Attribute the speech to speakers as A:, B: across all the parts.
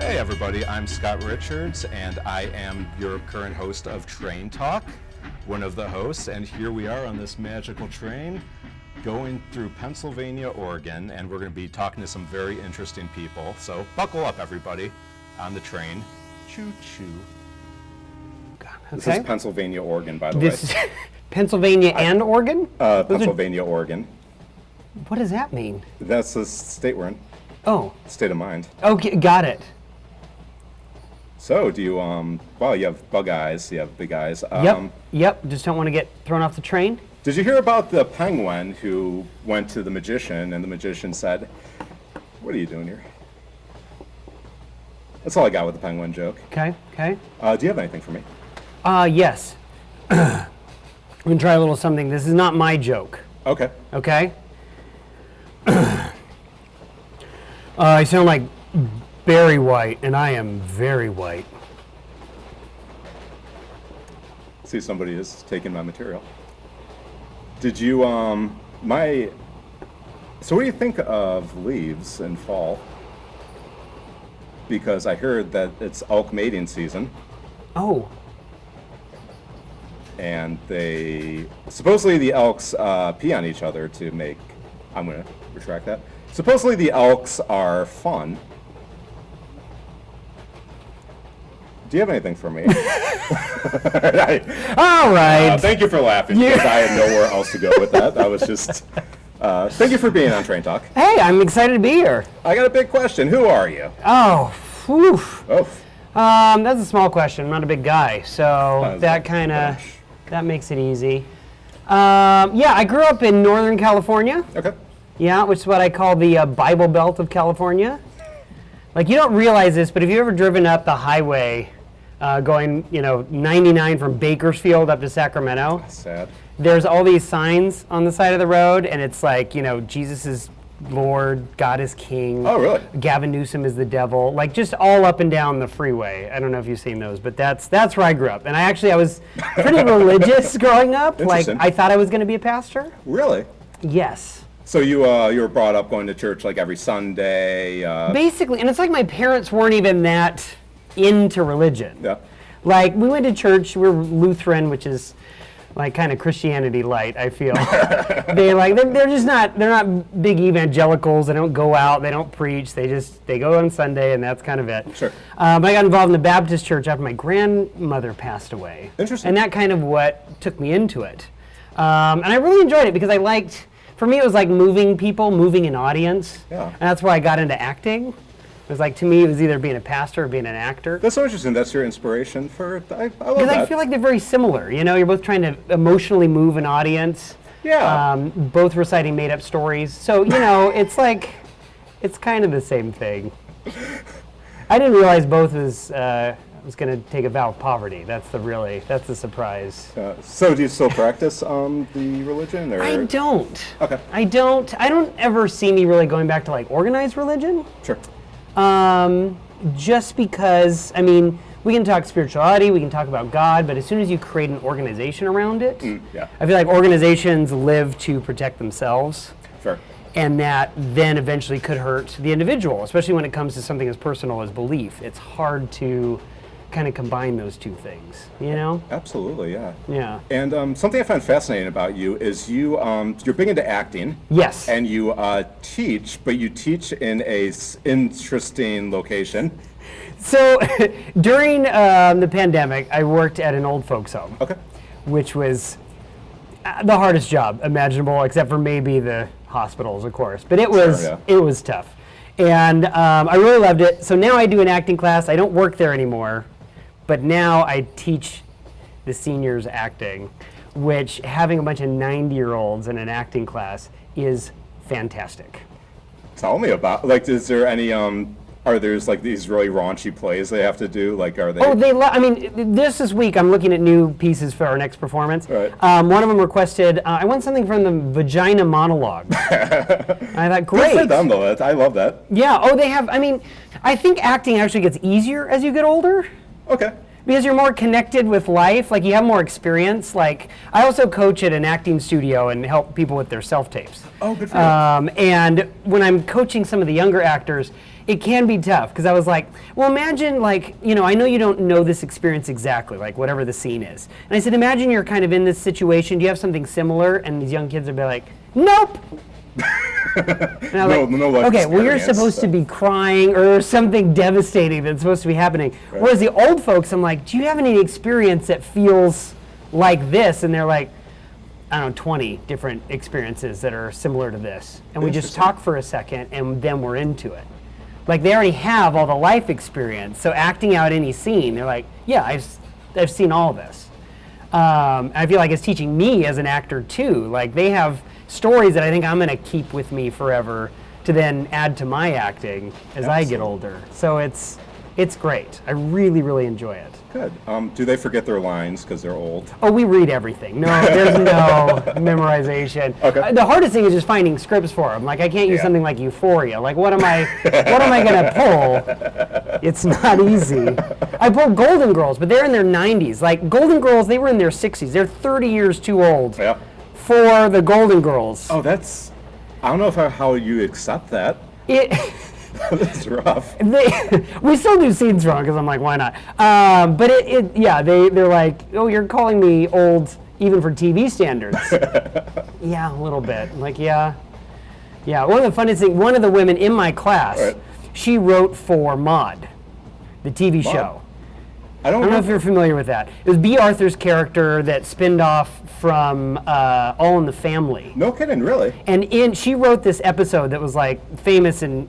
A: Hey everybody, I'm Scott Richards and I am your current host of Train Talk, one of the hosts, and here we are on this magical train going through Pennsylvania, Oregon, and we're going to be talking to some very interesting people. So buckle up everybody on the train. Choo-choo.
B: This is Pennsylvania, Oregon, by the
C: This is Pennsylvania and Oregon?
B: Pennsylvania, Oregon.
C: What does that mean?
B: That's the state we're in.
C: Oh.
B: State of mind.
C: Okay, got it.
B: So, do you, well, you have bug eyes, you have big eyes.
C: Yep, just don't want to get thrown off the train.
B: Did you hear about the penguin who went to the magician and the magician said, "What are you doing here?" That's all I got with the penguin joke.
C: Okay.
B: Do you have anything for me?
C: Yes. I'm going to try a little something. This is not my joke.
B: Okay.
C: Okay? I sound like Barry White, and I am very white.
B: See, somebody is taking my material. Did you, so what do you think of leaves in fall? Because I heard that it's elk mating season.
C: Oh.
B: And supposedly the elks pee on each other to make, I'm going to retract that. Supposedly the elks are fun. Do you have anything for me?
C: All right.
B: Thank you for laughing, because I had nowhere else to go with that. I was just, thank you for being on Train Talk.
C: Hey, I'm excited to be here.
B: I got a big question. Who are you?
C: Oh, whew.
B: Oh.
C: That's a small question. I'm not a big guy, so that makes it easy. Yeah, I grew up in Northern California.
B: Okay.
C: Yeah, which is what I call the Bible Belt of California. Like, you don't realize this, but have you ever driven up the highway going, 99 from Bakersfield up to Sacramento?
B: That's sad.
C: There's all these signs on the side of the road, and it's like, Jesus is Lord, God is King.
B: Oh, really?
C: Gavin Newsom is the devil. Like, just all up and down the freeway. I don't know if you've seen those, but that's where I grew up. And I was pretty religious growing up. Like, I thought I was going to be a pastor.
B: Really?
C: Yes.
B: So you were brought up going to church like every Sunday?
C: Basically, and it's like my parents weren't even that into religion.
B: Yeah.
C: Like, we went to church, we're Lutheran, which is like kind of Christianity light, I feel. they're not big evangelicals. They don't go out, they don't preach, they go on Sunday, and that's kind of it.
B: Sure.
C: But I got involved in the Baptist church after my grandmother passed away.
B: Interesting.
C: And that kind of what took me into it. And I really enjoyed it because for me it was like moving people, moving an audience.
B: Yeah.
C: And that's why I got into acting. It was like, to me, it was either being a pastor or being an actor.
B: That's so interesting. That's your inspiration for, I love that.
C: Because I feel like they're very similar. You're both trying to emotionally move an audience.
B: Yeah.
C: Both reciting made-up stories. So, it's like, it's kind of the same thing. I didn't realize both was going to take a vow of poverty. That's the surprise.
B: So do you still practice the religion? Or?
C: I don't.
B: Okay.
C: I don't ever see me really going back to like organized religion.
B: Sure.
C: Just because, we can talk spirituality, we can talk about God, but as soon as you create an organization around it,
B: yeah.
C: I feel like organizations live to protect themselves.
B: Fair.
C: And that then eventually could hurt the individual, especially when it comes to something as personal as belief. It's hard to kind of combine those two things,
B: Absolutely, yeah.
C: Yeah.
B: And something I find fascinating about you is you're big into acting.
C: Yes.
B: And you teach, but you teach in a interesting location.
C: So during the pandemic, I worked at an old folks home.
B: Okay.
C: Which was the hardest job imaginable, except for maybe the hospitals, of course. But it was tough. And I really loved it. So now I do an acting class. I don't work there anymore, but now I teach the seniors acting, which having a bunch of 90-year-olds in an acting class is fantastic.
B: Tell me about, is there any, are there like these really raunchy plays they have to do? Like, are they?
C: Oh, this week I'm looking at new pieces for our next performance.
B: Right.
C: One of them requested, I want something from the vagina monologue. I thought, great.
B: Good for them, though. I love that.
C: Yeah, they have, I think acting actually gets easier as you get older.
B: Okay.
C: Because you're more connected with life, like you have more experience. Like, I also coach at an acting studio and help people with their self-tapes.
B: Oh, good for you.
C: And when I'm coaching some of the younger actors, It can be tough because I was like, well, imagine like, I know you don't know this experience exactly, like whatever the scene is. And I said, imagine you're kind of in this situation. Do you have something similar? And these young kids would be like, nope. And I was okay, well, you're supposed to be crying or something devastating that's supposed to be happening. Right. Whereas the old folks, I'm like, do you have any experience that feels like this? And they're like, I don't know, 20 different experiences that are similar to this. And we just talk for a second and then we're into it. Like they already have all the life experience. So acting out any scene, they're like, yeah, I've seen all this. I feel like it's teaching me as an actor too. Like they have stories that I think I'm going to keep with me forever to then add to my acting as I get older. So it's great. I really, really enjoy it.
B: Good. Do they forget their lines because they're old?
C: Oh, we read everything. No, there's no memorization.
B: Okay.
C: The hardest thing is just finding scripts for them. Like I can't use something like Euphoria. Like what am I going to pull? It's not easy. I pulled Golden Girls, but they're in their 90s. Like Golden Girls, they were in their 60s. They're 30 years too old for the Golden Girls.
B: Oh, I don't know how you accept that. That's rough.
C: We still do scenes wrong because I'm like, why not? But they're like, oh, you're calling me old even for TV standards. Yeah, a little bit. I'm like, yeah. One of the funniest things, one of the women in my class, she wrote for Maude, the TV show. I don't know if you're familiar with that. It was B. Arthur's character that spinned off from All in the Family.
B: No kidding, really?
C: And she wrote this episode that was like famous in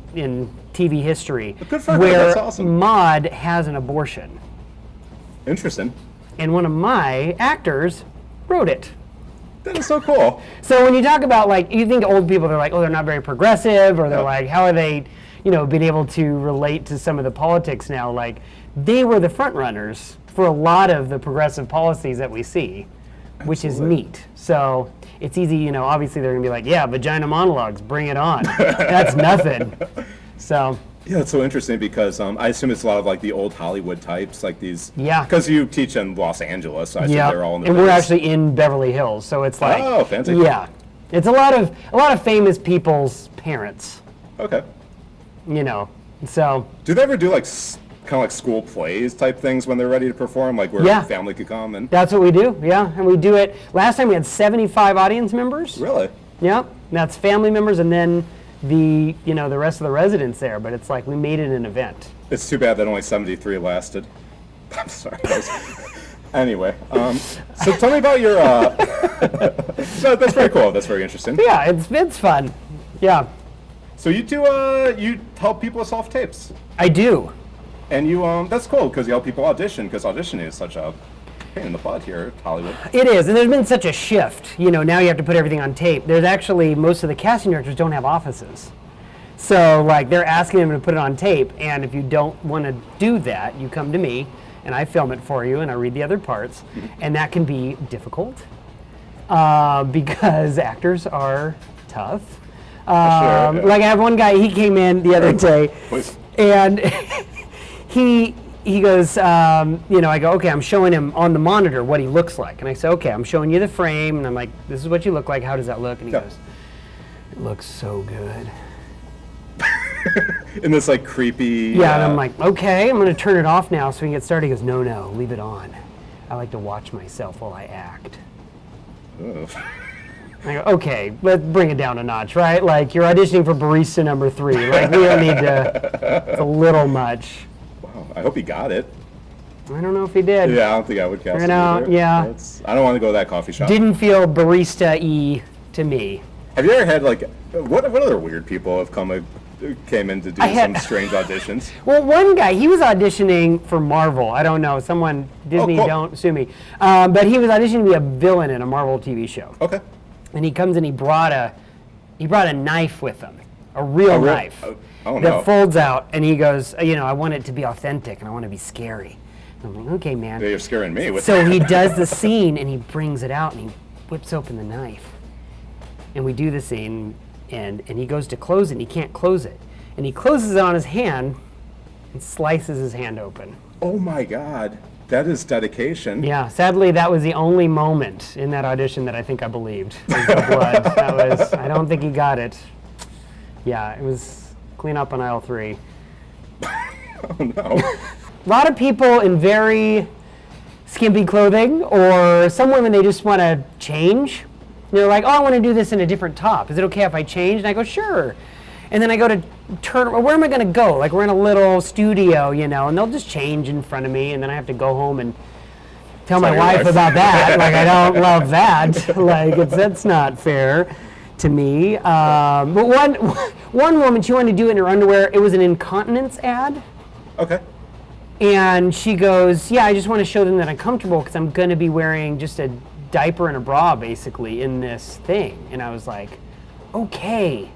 C: TV history,
B: good for her.
C: where
B: That's awesome.
C: Maude has an abortion.
B: Interesting.
C: And one of my actors wrote it.
B: That is so cool.
C: So when you talk about like, you think old people, they're like, oh, they're not very progressive, or they're like, how are they, been able to relate to some of the politics now? Like, they were the front runners for a lot of the progressive policies that we see, which is neat. So it's easy, obviously they're gonna be like, yeah, vagina monologues, bring it on. That's nothing. So.
B: Yeah, it's so interesting because I assume it's a lot of like the old Hollywood types, like these.
C: Yeah.
B: Because you teach in Los Angeles, so I assume they're all in the.
C: And we're actually in Beverly Hills, so it's like.
B: Oh, fancy.
C: Yeah, it's a lot of famous people's parents.
B: Okay.
C: So.
B: Do they ever do like kind of like school plays type things when they're ready to perform, like where family could come and?
C: That's what we do. Yeah, and we do it. Last time we had 75 audience members.
B: Really?
C: Yeah, that's family members, and then the rest of the residents there. But it's like we made it an event.
B: It's too bad that only 73 lasted. I'm sorry. Anyway, so tell me about your. No, that's very cool. That's very interesting.
C: Yeah, it's fun. Yeah.
B: So you do you help people with soft tapes.
C: I do.
B: And you that's cool because you help people audition because auditioning is such a pain in the butt here at Hollywood.
C: It is, and there's been such a shift. Now you have to put everything on tape. There's actually most of the casting directors don't have offices. So like they're asking them to put it on tape, and if you don't want to do that, you come to me and I film it for you and I read the other parts, and that can be difficult because actors are tough.
B: Sure, yeah.
C: Like I have one guy, he came in the other day and he goes, I go, okay, I'm showing him on the monitor what he looks like. And I say, okay, I'm showing you the frame. And I'm like, this is what you look like. How does that look? And he goes, it looks so good.
B: In this like creepy.
C: Yeah, and I'm like, okay, I'm going to turn it off now so we can get started. He goes, no, leave it on. I like to watch myself while I act.
B: Oh.
C: I go, okay, let's bring it down a notch, right? Like you're auditioning for barista number 3. Like we don't need to, it's a little much.
B: Wow, I hope he got it.
C: I don't know if he did.
B: Yeah, I don't think I would cast him either.
C: Yeah.
B: I don't want to go to that coffee shop.
C: Didn't feel barista-y to me.
B: Have you ever had like, what other weird people have came in to do some strange auditions?
C: Well, one guy, he was auditioning for Marvel. I don't know, someone, Disney,
B: cool.
C: Don't sue me. But he was auditioning to be a villain in a Marvel TV show.
B: Okay.
C: And he comes and he brought a knife with him, a real knife that folds out. And he goes, I want it to be authentic and I want to be scary. And I'm like, okay, man.
B: Yeah, you're scaring me with
C: So he does the scene and he brings it out and he whips open the knife. And we do the scene and he goes to close it and he can't close it. And he closes it on his hand and slices his hand open.
B: Oh my God. That is dedication.
C: Yeah, sadly, that was the only moment in that audition that I think I believed. Was the blood. I don't think he got it. Yeah, it was clean up on aisle 3.
B: Oh no.
C: A lot of people in very skimpy clothing, or some women, they just want to change. They're like, oh, I want to do this in a different top. Is it okay if I change? And I go, sure. And then I go to turn, where am I going to go? Like, we're in a little studio, you know, and they'll just change in front of me, and then I have to go home and tell my wife about that. Like, I don't love that. Like, that's not fair to me. But one woman, she wanted to do it in her underwear. It was an incontinence ad.
B: Okay.
C: And she goes, yeah, I just want to show them that I'm comfortable because I'm going to be wearing just a diaper and a bra, basically, in this thing. And I was like, okay.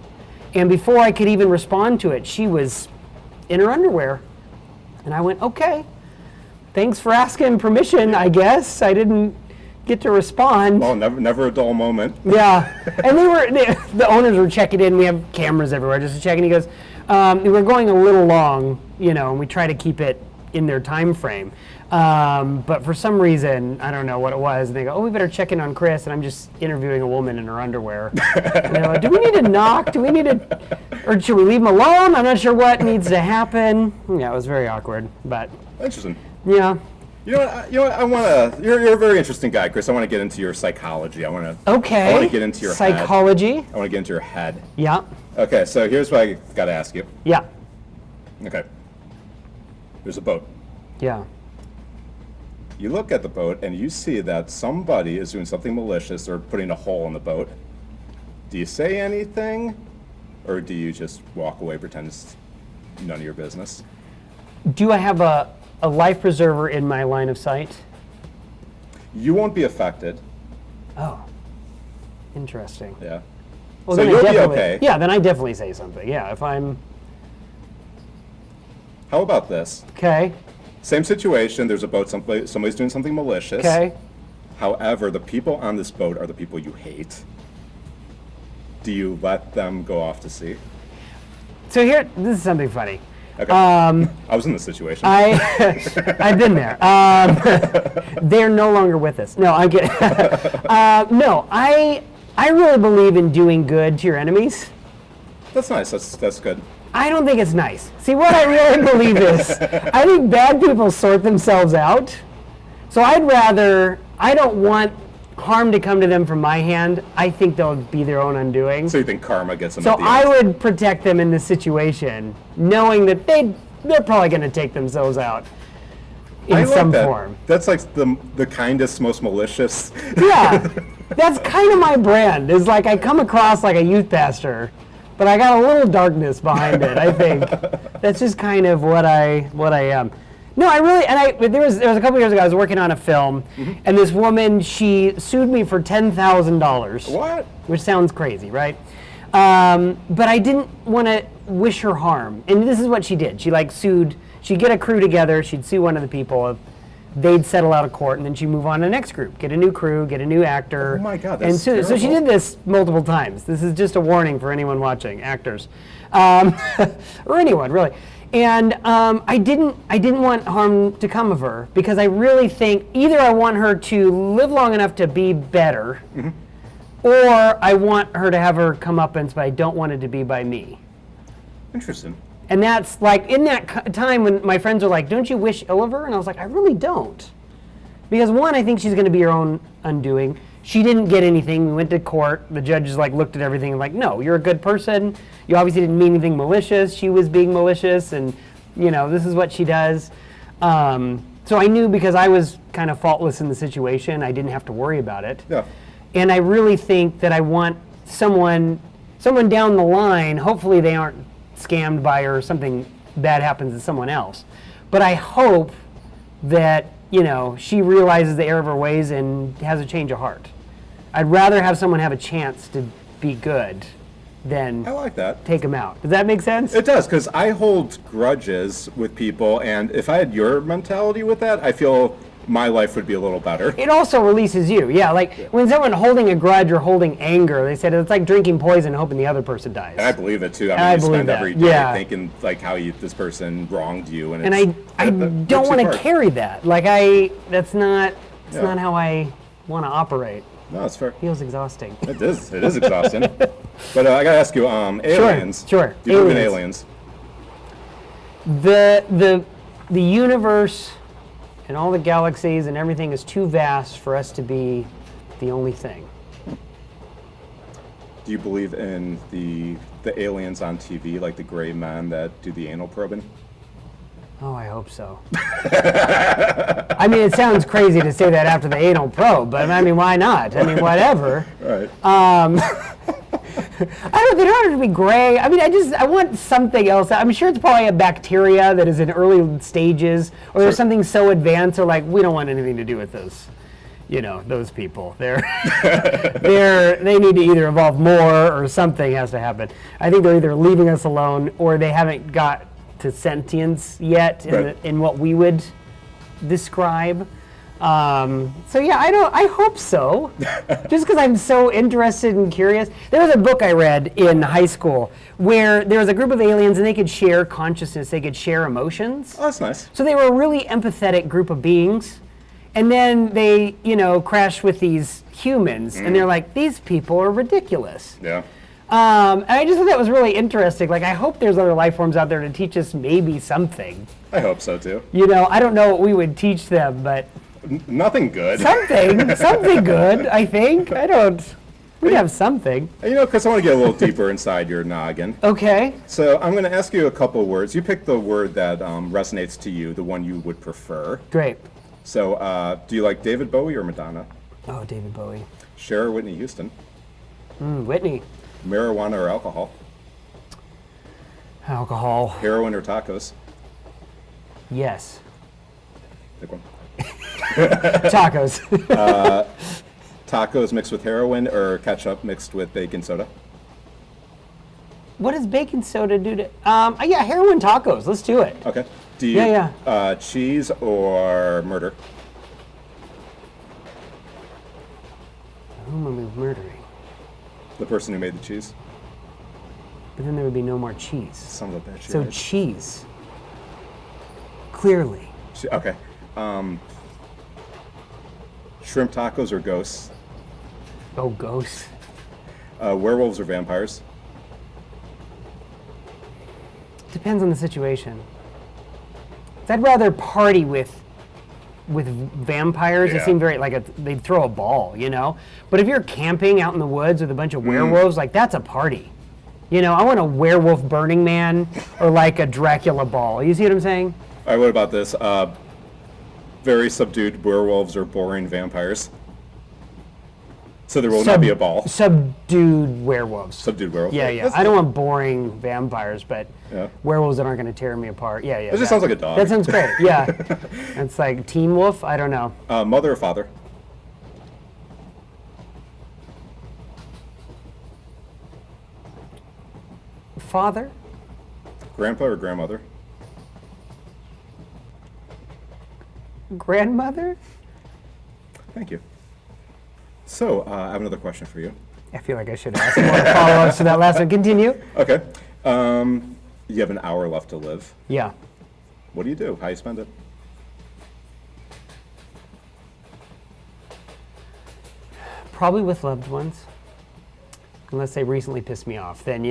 C: And before I could even respond to it, she was in her underwear. And I went, okay, thanks for asking permission, I guess. I didn't get to respond.
B: Well, never a dull moment.
C: Yeah. And the owners were checking in. We have cameras everywhere just to check. And he goes, we're going a little long, you know, and we try to keep it in their time frame. But for some reason, I don't know what it was, and they go, oh, we better check in on Chris, and I'm just interviewing a woman in her underwear. And they're like, do we need to knock? Do we need to, or should we leave him alone? I'm not sure what needs to happen. Yeah, it was very awkward, but.
B: Interesting.
C: Yeah.
B: You know what? I want to. You're a very interesting guy, Chris. I want to get into your psychology. I want to get into your
C: psychology.
B: Head. I want to get into your head.
C: Yeah.
B: Okay, so here's what I got to ask you.
C: Yeah.
B: Okay. There's a boat.
C: Yeah.
B: You look at the boat and you see that somebody is doing something malicious or putting a hole in the boat. Do you say anything, or do you just walk away, pretend it's none of your business?
C: Do I have a life preserver in my line of sight?
B: You won't be affected.
C: Oh, interesting.
B: Yeah.
C: Well,
B: so
C: then
B: you'll be okay.
C: Yeah, then I definitely say something. Yeah, if I'm.
B: How about this?
C: Okay.
B: Same situation. There's a boat. Somebody's doing something malicious.
C: Okay.
B: However, the people on this boat are the people you hate. Do you let them go off to sea?
C: So this is something funny.
B: Okay. I was in this situation.
C: I've been there. They're no longer with us. No, I get. No, I really believe in doing good to your enemies.
B: That's nice. That's good.
C: I don't think it's nice. See, what I really believe is, I think bad people sort themselves out. So I don't want harm to come to them from my hand. I think they'll be their own undoing.
B: So you think karma gets them
C: So
B: at the end?
C: I would protect them in this situation, knowing that they're probably going to take themselves out in some form.
B: That's like the kindest, most malicious.
C: Yeah, that's kind of my brand. Is like I come across like a youth pastor, but I got a little darkness behind it. I think that's just kind of what I am. No, there was a couple years ago, I was working on a film, and this woman, she sued me for $10,000.
B: What?
C: Which sounds crazy, right? But I didn't want to wish her harm. And this is what she did. She she'd get a crew together, she'd sue one of the people, they'd settle out of court, and then she'd move on to the next group, get a new crew, get a new actor.
B: Oh my God, that's
C: terrible. So she did this multiple times. This is just a warning for anyone watching, actors. Or anyone, really. And I didn't want harm to come of her, because I really think either I want her to live long enough to be better, or I want her to have her comeuppance, but I don't want it to be by me.
B: Interesting.
C: And that's like, in that time when my friends are like, don't you wish ill of her? And I was like, I really don't. Because one, I think she's going to be her own undoing. She didn't get anything. We went to court. The judges looked at everything and no, you're a good person. You obviously didn't mean anything malicious. She was being malicious, and this is what she does. So I knew, because I was kind of faultless in the situation, I didn't have to worry about it.
B: Yeah.
C: And I really think that I want someone down the line, hopefully they aren't scammed by her or something bad happens to someone else. But I hope that, she realizes the error of her ways and has a change of heart. I'd rather have someone have a chance to be good than
B: I like that.
C: Take them out. Does that make sense?
B: It does, because I hold grudges with people, and if I had your mentality with that, I feel my life would be a little better.
C: It also releases you. Yeah, when someone holding a grudge or holding anger, they said it's like drinking poison and hoping the other person dies.
B: And I believe it too. I mean, you spend every day
C: yeah.
B: thinking how this person wronged you, and
C: I don't want to carry that. That's not how I want to operate.
B: No, it's fair.
C: It feels exhausting.
B: It is exhausting. But I gotta ask you, aliens.
C: Sure.
B: Do you believe in aliens?
C: The universe and all the galaxies and everything is too vast for us to be the only thing.
B: Do you believe in the aliens on TV, like the gray men that do the anal probing?
C: Oh, I hope so. I mean, it sounds crazy to say that after the anal probe, but I mean, why not? I mean, whatever.
B: Right.
C: They don't have to be gray. I mean, I want something else. I'm sure it's probably a bacteria that is in early stages, or there's something so advanced, or like, we don't want anything to do with those. You know, those people. They need to either evolve more, or something has to happen. I think they're either leaving us alone, or they haven't got to sentience yet in what we would describe. So yeah, I hope so. Just because I'm so interested and curious. There was a book I read in high school where there was a group of aliens and they could share consciousness, they could share emotions.
B: Oh, that's nice.
C: So they were a really empathetic group of beings. And then they, crash with these humans, and they're like, these people are ridiculous.
B: Yeah.
C: And I just thought that was really interesting. Like, I hope there's other life forms out there to teach us maybe something.
B: I hope so too.
C: I don't know what we would teach them, but
B: nothing good.
C: something good. I think. We'd have something.
B: Because I want to get a little deeper inside your noggin.
C: Okay.
B: So I'm going to ask you a couple words. You pick the word that resonates to you, the one you would prefer.
C: Great.
B: So, do you like David Bowie or Madonna?
C: Oh, David Bowie.
B: Cher or Whitney Houston?
C: Whitney.
B: Marijuana or alcohol?
C: Alcohol.
B: Heroin or tacos?
C: Yes.
B: Pick one.
C: Tacos.
B: Tacos mixed with heroin or ketchup mixed with baking soda?
C: What does baking soda do to? Yeah, heroin tacos. Let's do it.
B: Okay. Do you cheese or murder?
C: Whom are we murdering?
B: The person who made the cheese.
C: But then there would be no more cheese.
B: Son of a bitch.
C: So
B: right.
C: cheese. Clearly.
B: Okay. Shrimp tacos or ghosts?
C: Oh, ghosts.
B: Werewolves or vampires?
C: Depends on the situation. I'd rather party with vampires. They seem very they'd throw a ball, But if you're camping out in the woods with a bunch of werewolves, that's a party. I want a werewolf Burning Man or like a Dracula ball. You see what I'm saying?
B: All right, what about this? Very subdued werewolves or boring vampires? So there will not be a ball.
C: Subdued werewolves.
B: Subdued werewolves.
C: Yeah. I don't want boring vampires, but werewolves that aren't going to tear me apart. Yeah.
B: It just sounds like a dog.
C: That sounds great. Yeah. It's like Teen Wolf. I don't know.
B: Mother or father?
C: Father.
B: Grandpa or grandmother?
C: Grandmother.
B: Thank you. So, I have another question for you.
C: I feel like I should ask more follow-ups to that last one. Continue.
B: Okay. You have an hour left to live.
C: Yeah.
B: What do you do? How do you spend it?
C: Probably with loved ones. Unless they recently pissed me off. Then,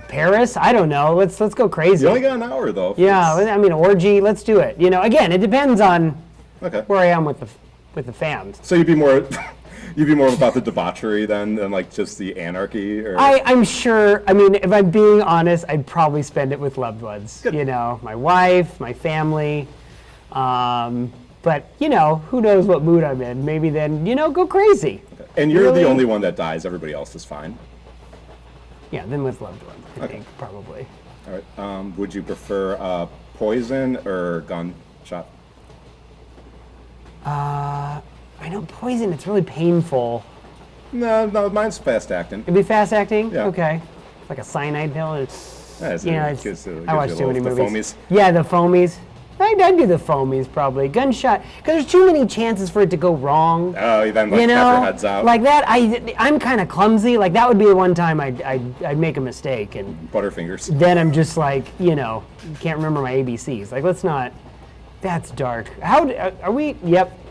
C: Paris? I don't know. Let's go crazy.
B: You only got an hour, though.
C: Yeah, I mean, orgy, let's do it. Again, it depends on where I am with the fans.
B: So you'd be more about the debauchery than like just the anarchy? Or?
C: I'm sure, if I'm being honest, I'd probably spend it with loved ones.
B: Good.
C: My wife, my family. But, who knows what mood I'm in. Maybe then, go crazy.
B: Okay. And you're the only one that dies. Everybody else is fine?
C: Yeah, then with loved ones, I think, probably.
B: All right. Would you prefer poison or gunshot?
C: I know poison, it's really painful.
B: No, mine's fast acting.
C: It'd be fast acting?
B: Yeah.
C: Okay. Like a cyanide pill?
B: I
C: watch too many movies.
B: Foamies.
C: Yeah, the foamies. I'd do the foamies probably. Gunshot, because there's too many chances for it to go wrong.
B: Oh, then half your head's out.
C: Like that, I'm kind of clumsy. Like that would be the one time I'd make a mistake and
B: Butterfingers.
C: Then I'm just like, can't remember my ABCs. Like let's not. That's dark. How are we? Yep.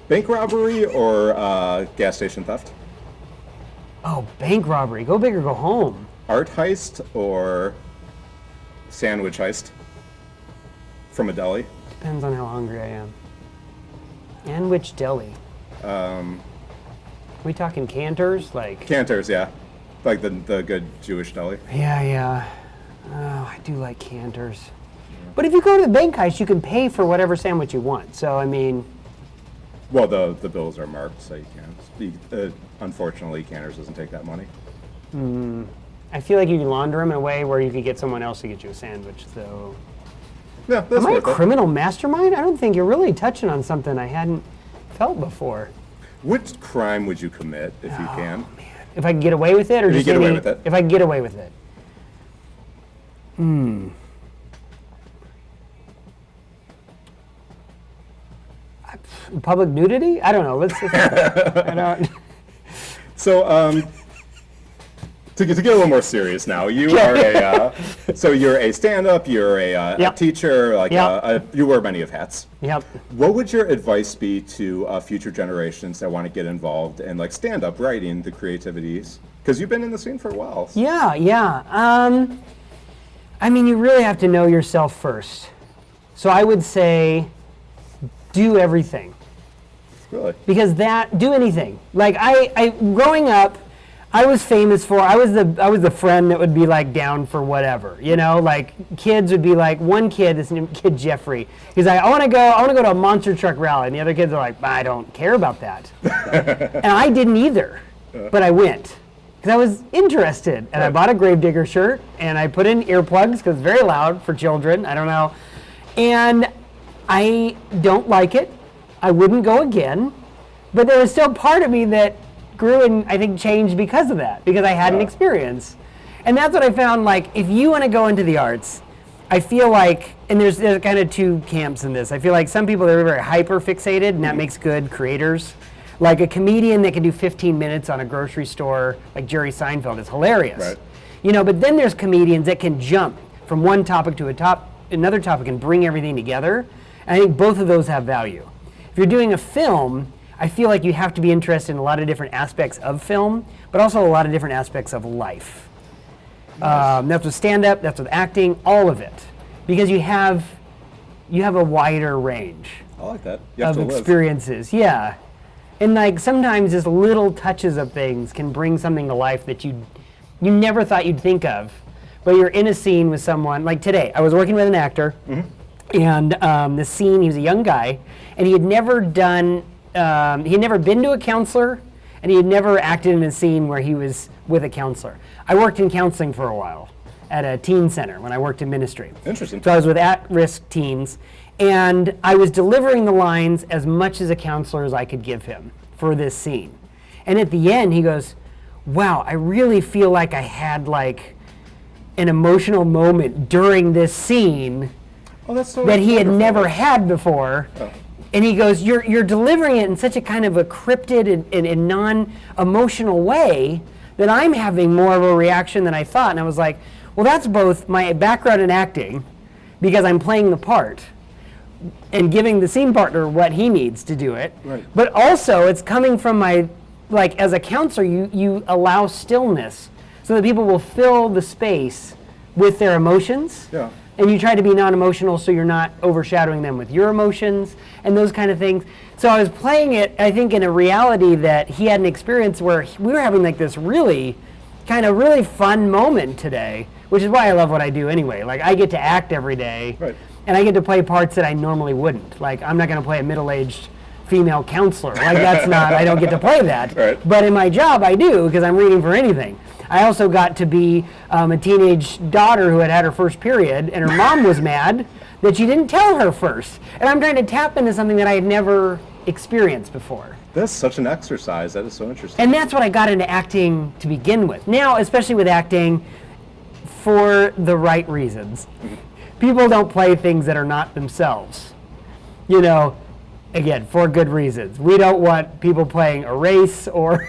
B: Bank robbery or gas station theft?
C: Oh, bank robbery. Go big or go home.
B: Art heist or sandwich heist? From a deli?
C: Depends on how hungry I am. And which deli? Are we talking Cantor's? Like
B: Cantor's, yeah. Like the good Jewish deli.
C: Yeah. Oh, I do like Cantor's. But if you go to the bank heist, you can pay for whatever sandwich you want. So, I mean...
B: Well, the bills are marked, so you can't. Unfortunately, Cantor's doesn't take that money.
C: I feel like you can launder them in a way where you could get someone else to get you a sandwich, though.
B: Yeah, that's
C: Am I a
B: worth it.
C: criminal mastermind? I don't think you're really touching on something I hadn't felt before.
B: What crime would you commit if you can?
C: Man. If I can get away with it, or
B: If you
C: just
B: get away
C: any-
B: with it.
C: If I can get away with it. Public nudity? I don't know. I don't.
B: So, to get a little more serious now, you are you're a stand-up, you're a
C: Yep.
B: teacher, like
C: Yep.
B: you wear many of hats.
C: Yep.
B: What would your advice be to future generations that want to get involved in like stand-up writing, the creativities? Because you've been in the scene for a while.
C: Yeah. I mean, you really have to know yourself first. So I would say, do everything.
B: Really?
C: Because do anything. Like I growing up, I was famous for I was the friend that would be like down for whatever, you know, like kids would be like one kid, this kid Jeffrey, he's like, I want to go to a monster truck rally, and the other kids are like, I don't care about that. And I didn't either, but I went because I was interested, and I bought a Gravedigger shirt and I put in earplugs because it's very loud for children. I don't know, and I don't like it. I wouldn't go again, but there was still part of me that grew and I think changed because of that, because I had an experience. And that's what I found, like, if you want to go into the arts, I feel like, and there's kind of two camps in this. I feel like some people are very hyper fixated, and that makes good creators. Like a comedian that can do 15 minutes on a grocery store, like Jerry Seinfeld, is hilarious.
B: Right.
C: You know, but then there's comedians that can jump from one topic to another topic and bring everything together. And I think both of those have value. If you're doing a film, I feel like you have to be interested in a lot of different aspects of film, but also a lot of different aspects of life. That's with stand-up, that's with acting, all of it. Because you have a wider range
B: I like that. You have
C: of
B: to live.
C: experiences. Yeah. And like sometimes just little touches of things can bring something to life that you never thought you'd think of. But you're in a scene with someone, like today, I was working with an actor, and the scene, he was a young guy, and he had never been to a counselor, and he had never acted in a scene where he was with a counselor. I worked in counseling for a while at a teen center when I worked in ministry.
B: Interesting.
C: So I was with at-risk teens, and I was delivering the lines as much as a counselor as I could give him for this scene. And at the end, he goes, wow, I really feel like I had like an emotional moment during this scene that he had never had before.
B: Oh.
C: And he goes, you're delivering it in such a kind of a cryptid and non-emotional way that I'm having more of a reaction than I thought. And I was like, well, that's both my background in acting, because I'm playing the part and giving the scene partner what he needs to do it.
B: Right.
C: But also it's coming from my, like as a counselor, you allow stillness so that people will fill the space with their emotions.
B: Yeah.
C: And you try to be non-emotional so you're not overshadowing them with your emotions and those kind of things. So I was playing it, I think, in a reality that he had an experience where we were having like this really fun moment today, which is why I love what I do anyway. Like I get to act every day,
B: Right.
C: and I get to play parts that I normally wouldn't. Like I'm not going to play a middle-aged female counselor. Like I don't get to play that.
B: Right.
C: But in my job I do, because I'm reading for anything. I also got to be a teenage daughter who had her first period, and her mom was mad that she didn't tell her first. And I'm trying to tap into something that I had never experienced before.
B: That's such an exercise. That is so interesting.
C: And that's what I got into acting to begin with. Now, especially with acting, for the right reasons. People don't play things that are not themselves. You know, again, for good reasons. We don't want people playing a race or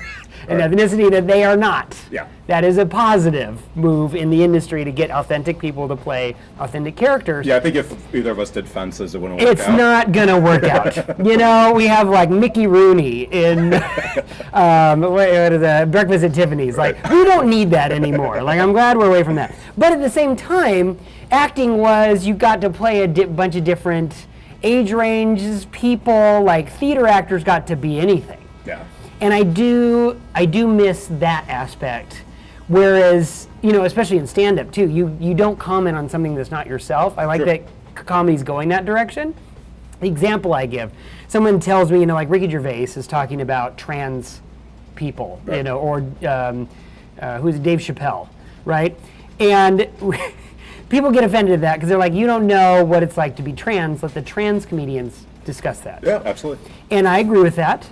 C: an ethnicity that they are not.
B: Yeah.
C: That is a positive move in the industry to get authentic people to play authentic characters.
B: Yeah, I think if either of us did fences, it wouldn't work out.
C: It's not gonna work out. You know, we have like Mickey Rooney in what is that? Breakfast at Tiffany's.
B: Right.
C: Like, we don't need that anymore. Like, I'm glad we're away from that. But at the same time, acting was you got to play a bunch of different age ranges, people. Like, theater actors got to be anything.
B: Yeah.
C: And I do miss that aspect. Whereas, you know, especially in stand-up too, you don't comment on something that's not yourself. I like that comedy's going that direction. The example I give, someone tells me, you know, like Ricky Gervais is talking about trans people, you know, or who's Dave Chappelle, right? And people get offended at that because they're like, you don't know what it's like to be trans. Let the trans comedians discuss that.
B: Yeah, absolutely.
C: And I agree with that.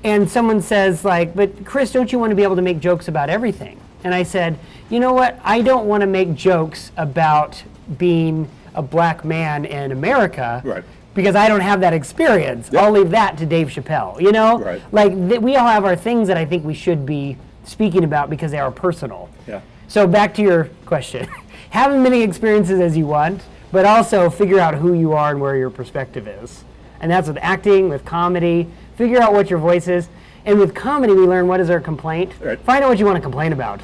C: And someone says like, but Chris, don't you want to be able to make jokes about everything? And I said, you know what? I don't want to make jokes about being a black man in America because I don't have that experience. I'll leave that to Dave Chappelle, you know? Like, we all have our things that I think we should be speaking about because they are personal.
B: Yeah.
C: So back to your question. Have as many experiences as you want, but also figure out who you are and where your perspective is. And that's with acting, with comedy. Figure out what your voice is. And with comedy, we learn what is our complaint. Find out what you want to complain about.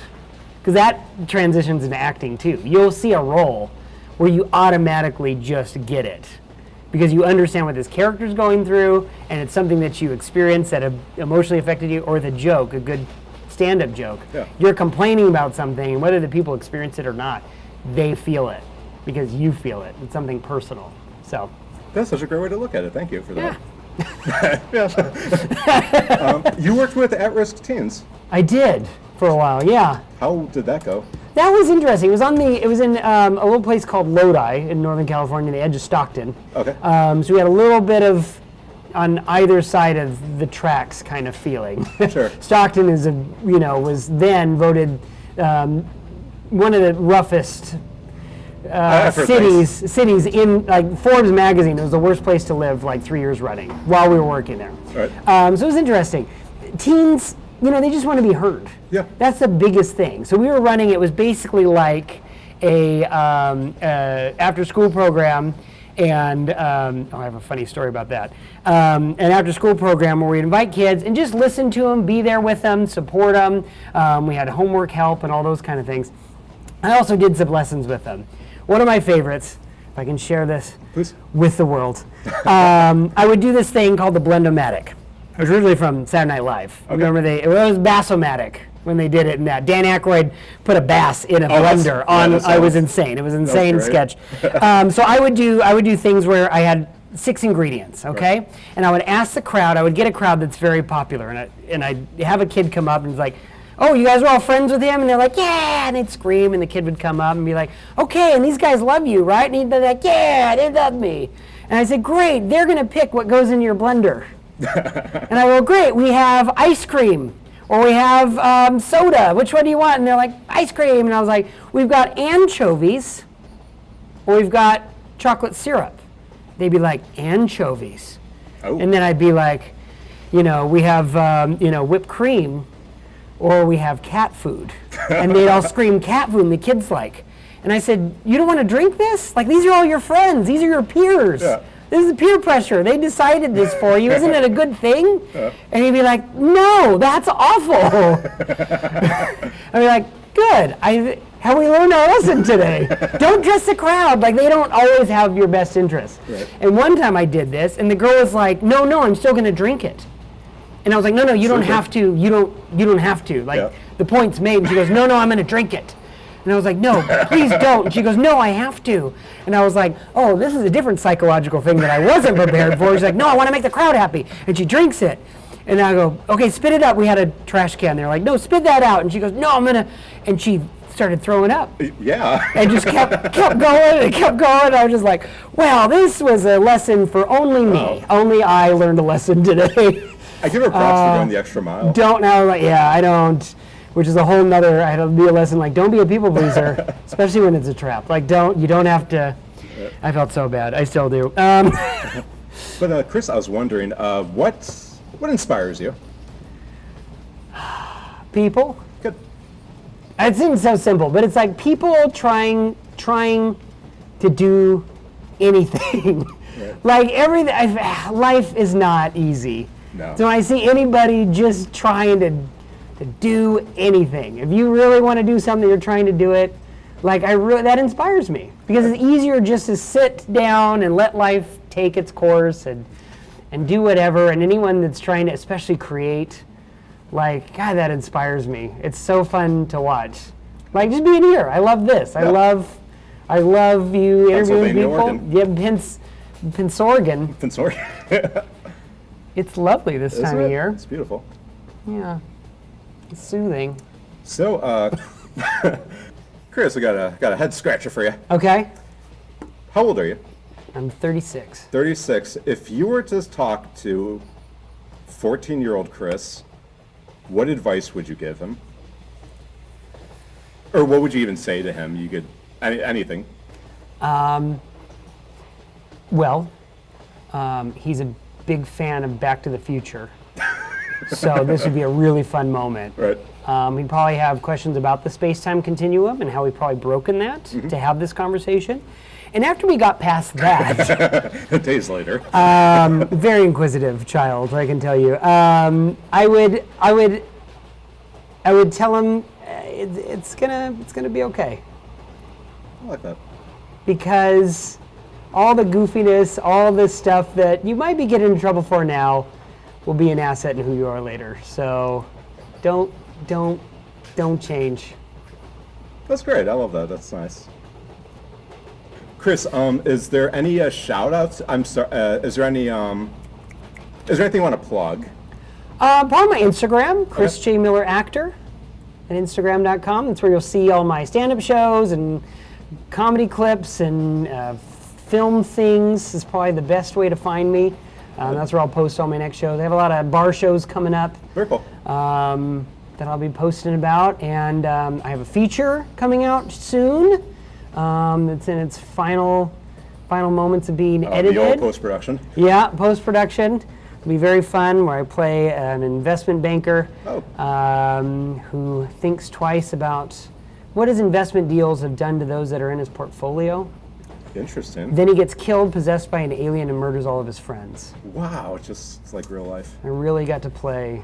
C: Because that transitions into acting too. You'll see a role where you automatically just get it. Because you understand what this character's going through, and it's something that you experienced that emotionally affected you, or the joke, a good stand-up joke. You're complaining about something, and whether the people experience it or not, they feel it. Because you feel it. It's something personal. So.
B: That's such a great way to look at it. Thank you for that. You worked with at-risk teens.
C: I did for a while, yeah.
B: How did that go?
C: That was interesting. It was in a little place called Lodi in Northern California, the edge of Stockton.
B: Okay.
C: So we had a little bit of on either side of the tracks kind of feeling.
B: Sure.
C: Stockton was then voted one of the roughest cities in like Forbes magazine. It was the worst place to live like 3 years running while we were working there. So it was interesting. Teens, you know, they just want to be heard.
B: Yeah.
C: That's the biggest thing. So we were running, it was basically like a after school program, and I have a funny story about that. An after school program where we invite kids and just listen to them, be there with them, support them. We had homework help and all those kind of things. I also did some lessons with them. One of my favorites, if I can share this with the world, I would do this thing called the Blend-O-Matic. It was originally from Saturday Night Live. Remember it was Bass-O-Matic when they did it, and that Dan Aykroyd put a bass in a blender on. I was insane. It was an insane sketch. So I would do things where I had 6 ingredients, okay, and I would ask the crowd. I would get a crowd that's very popular, and I'd have a kid come up and it's like, oh, you guys are all friends with him? And they're like, yeah, and they'd scream, and the kid would come up and be like, okay, and these guys love you, right? And he'd be like, yeah, they love me. And I said, great, they're gonna pick what goes in your blender. And I go, great, we have ice cream, or we have soda, which one do you want? And they're like, ice cream. And I was like, we've got anchovies, or we've got chocolate syrup. They'd be like, anchovies. Oh. And then I'd be like, you know, we have, whipped cream, or we have cat food. And they'd all scream cat food, and the kids like. And I said, you don't want to drink this? Like, these are all your friends. These are your peers. Yeah. This is peer pressure. They decided this for you. Isn't it a good thing? And he'd be like, no, that's awful. I'd be like, good. Have we learned our lesson today? Don't trust the crowd. Like, they don't always have your best interests. Right. And one time I did this, and the girl was like, no, I'm still going to drink it. And I was like, no, you don't have to. You don't have to. Like, the point's made. And she goes, no, I'm going to drink it. And I was like, no, please don't. And she goes, no, I have to. And I was like, oh, this is a different psychological thing that I wasn't prepared for. She's like, no, I want to make the crowd happy. And she drinks it. And I go, okay, spit it up. We had a trash can there. Like, no, spit that out. And she goes, no, I'm going to. And she started throwing up.
B: Yeah.
C: And just kept going and kept going. I was just like, well, this was a lesson for only me. Only I learned a lesson today.
B: I give her props for going the extra mile.
C: I don't. Which is a whole nother, I had to be a lesson, like, don't be a people pleaser, especially when it's a trap. Like, you don't have to. I felt so bad. I still do.
B: But Chris, I was wondering, what inspires you?
C: people.
B: Good.
C: It seems so simple, but it's like people trying to do anything.
B: Right.
C: Like everything, life is not easy.
B: No.
C: So when I see anybody just trying to do anything, if you really want to do something, you're trying to do it. Like that inspires me, because it's easier just to sit down and let life take its course and do whatever. And anyone that's trying to, especially create, like, God, that inspires me. It's so fun to watch. Like, just being here. I love this.
B: Yeah.
C: I love you interviewing
B: Pennsylvania,
C: people.
B: Oregon.
C: Yeah, Pensorgan.
B: Pensorgan.
C: It's lovely this time of year.
B: It's beautiful.
C: Yeah, it's soothing.
B: So, Chris, I got a head scratcher for you.
C: Okay.
B: How old are you?
C: I'm 36.
B: 36. If you were to talk to 14-year-old Chris, what advice would you give him? Or what would you even say to him? You could, anything.
C: Well, he's a big fan of Back to the Future. So this would be a really fun moment.
B: Right.
C: He'd probably have questions about the space-time continuum and how we've probably broken that to have this conversation. And after we got past that,
B: Days later.
C: very inquisitive child, I can tell you. I would tell him it's gonna be okay,
B: I like that.
C: because all the goofiness, all the stuff that you might be getting in trouble for now, will be an asset in who you are later. So, don't change.
B: That's great. I love that. That's nice. Chris, is there any shout-outs? I'm sorry. Is there anything you want to plug?
C: Probably my Instagram, Chris J. Miller Actor, at Instagram.com. That's where you'll see all my stand-up shows and comedy clips and film things. Is probably the best way to find me. That's where I'll post all my next shows. I have a lot of bar shows coming up.
B: Very cool.
C: That I'll be posting about, and I have a feature coming out soon. It's in its final moments of being edited.
B: The old post-production.
C: Yeah, post-production. It'll be very fun, where I play an investment banker who thinks twice about what his investment deals have done to those that are in his portfolio.
B: Interesting.
C: Then he gets killed, possessed by an alien, and murders all of his friends.
B: Wow, it's like real life.
C: I really got to play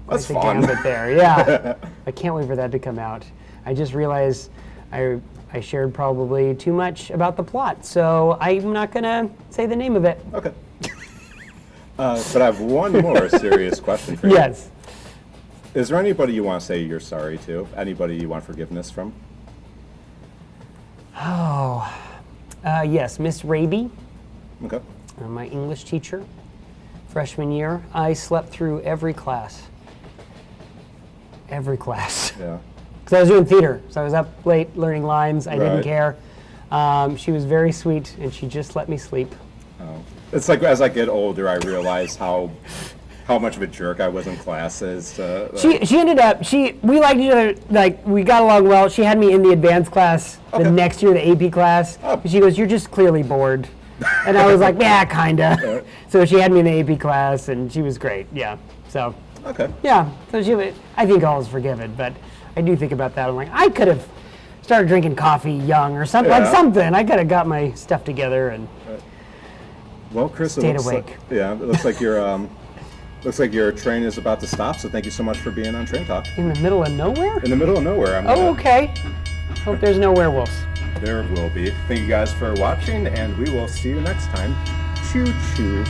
B: That's
C: quite the
B: fun.
C: gambit there. Yeah, I can't wait for that to come out. I just realized I shared probably too much about the plot, so I'm not gonna say the name of it.
B: Okay. But I have one more serious question for you.
C: Yes.
B: Is there anybody you want to say you're sorry to? Anybody you want forgiveness from?
C: Yes, Miss Raby,
B: Okay.
C: my English teacher, freshman year. I slept through every class. Every class.
B: Yeah.
C: Because I was doing theater, so I was up late learning lines. I didn't
B: Right.
C: care. She was very sweet, and she just let me sleep.
B: It's like as I get older, I realize how much of a jerk I was in classes.
C: She ended up, we liked each other, like, we got along well. She had me in the advanced class the next year, the AP class.
B: Oh.
C: She goes, "You're just clearly bored." And I was like, "Yeah, kinda." So she had me in the AP class, and she was great, yeah. So,
B: Okay.
C: yeah, so I think all is forgiven, but I do think about that. I'm like, I could have started drinking coffee young or something, like
B: Yeah.
C: something. I could have got my stuff together and
B: Well, Chris,
C: Stayed
B: it looks
C: awake.
B: it looks like your train is about to stop. So thank you so much for being on Train Talk.
C: in the middle of nowhere?
B: In the middle of nowhere.
C: Oh, okay. Hope there's no werewolves.
B: There will be. Thank you guys for watching, and we will see you next time. Choo choo.